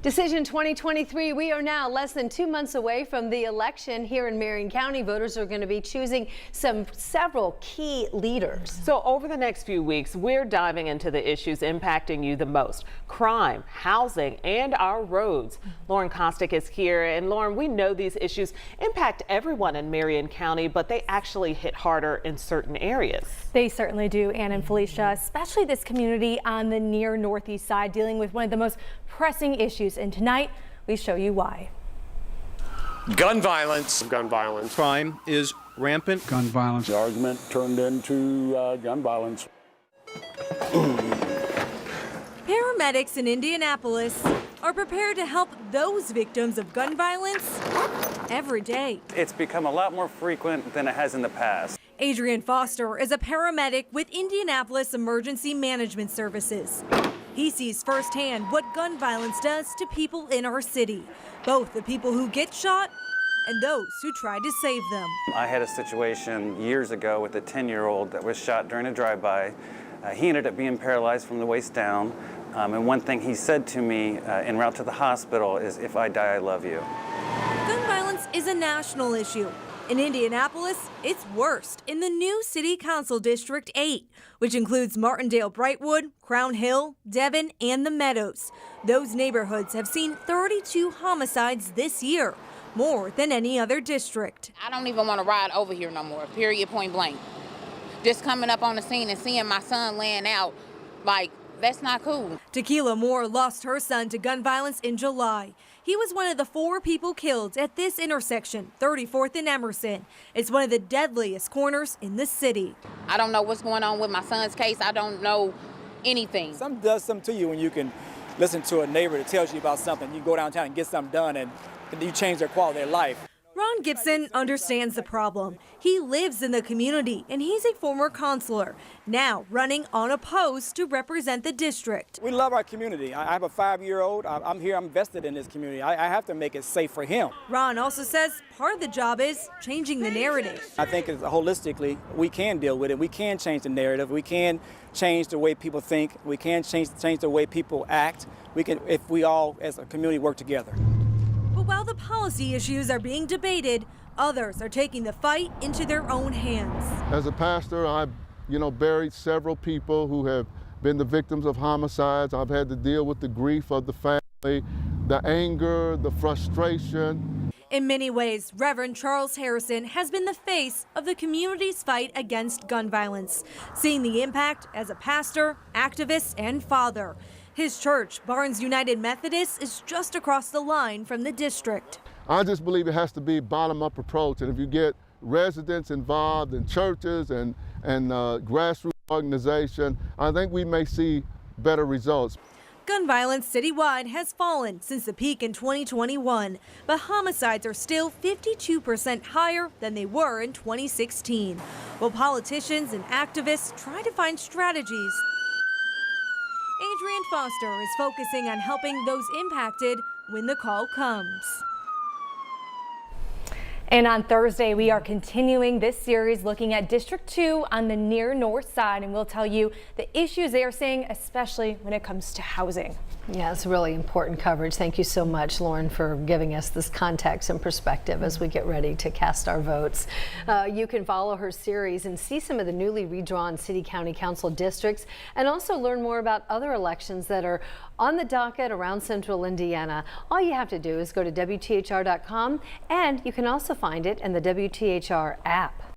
Decision 2023, we are now less than 2 months away from the election here in Marion County. Voters are going to be choosing several key leaders. So over the next few weeks, we're diving into the issues impacting you the most: crime, housing, and our roads. Lauren Kostick is here. And Lauren, we know these issues impact everyone in Marion County, but they actually hit harder in certain areas. They certainly do, Ann and Felicia, especially this community on the near northeast side, dealing with one of the most pressing issues. And tonight, we show you why. Gun violence. Gun violence. Crime is rampant. Gun violence. The argument turned into gun violence. Paramedics in Indianapolis are prepared to help those victims of gun violence every day. It's become a lot more frequent than it has in the past. Adrian Foster is a paramedic with Indianapolis Emergency Management Services. He sees firsthand what gun violence does to people in our city, both the people who get shot and those who try to save them. I had a situation years ago with a 10-year-old that was shot during a drive-by. He ended up being paralyzed from the waist down. And one thing he said to me en route to the hospital is, "If I die, I love you." Gun violence is a national issue. In Indianapolis, it's worst in the new City Council District 8, which includes Martindale-Brightwood, Crown Hill, Devon, and the Meadows. Those neighborhoods have seen 32 homicides this year, more than any other district. I don't even want to ride over here no more, period, point blank. Just coming up on the scene and seeing my son laying out, like, that's not cool. Tequila Moore lost her son to gun violence in July. He was one of the 4 people killed at this intersection, 34th and Emerson. It's one of the deadliest corners in the city. I don't know what's going on with my son's case. I don't know anything. Something does something to you when you can listen to a neighbor that tells you about something. You go downtown and get something done, and you change their quality of life. Ron Gibson understands the problem. He lives in the community, and he's a former counselor, now running unopposed to represent the district. We love our community. I have a 5-year-old. I'm here. I'm vested in this community. I have to make it safe for him. Ron also says part of the job is changing the narrative. I think holistically, we can deal with it. We can change the narrative. We can change the way people think. We can change the way people act. We can, if we all as a community work together. But while the policy issues are being debated, others are taking the fight into their own hands. As a pastor, I've buried several people who have been the victims of homicides. I've had to deal with the grief of the family, the anger, the frustration. In many ways, Reverend Charles Harrison has been the face of the community's fight against gun violence, seeing the impact as a pastor, activist, and father. His church, Barnes United Methodist, is just across the line from the district. I just believe it has to be a bottom-up approach, and if you get residents involved in churches and grassroots organization, I think we may see better results. Gun violence citywide has fallen since the peak in 2021, but homicides are still 52% higher than they were in 2016. While politicians and activists try to find strategies, Adrian Foster is focusing on helping those impacted when the call comes. And on Thursday, we are continuing this series looking at District 2 on the near north side, and we'll tell you the issues they are seeing, especially when it comes to housing. Yeah, it's really important coverage. Thank you so much, Lauren, for giving us this context and perspective as we get ready to cast our votes. You can follow her series and see some of the newly redrawn city county council districts, and also learn more about other elections that are on the docket around central Indiana. All you have to do is go to WTHR.com, and you can also find it in the WTHR app.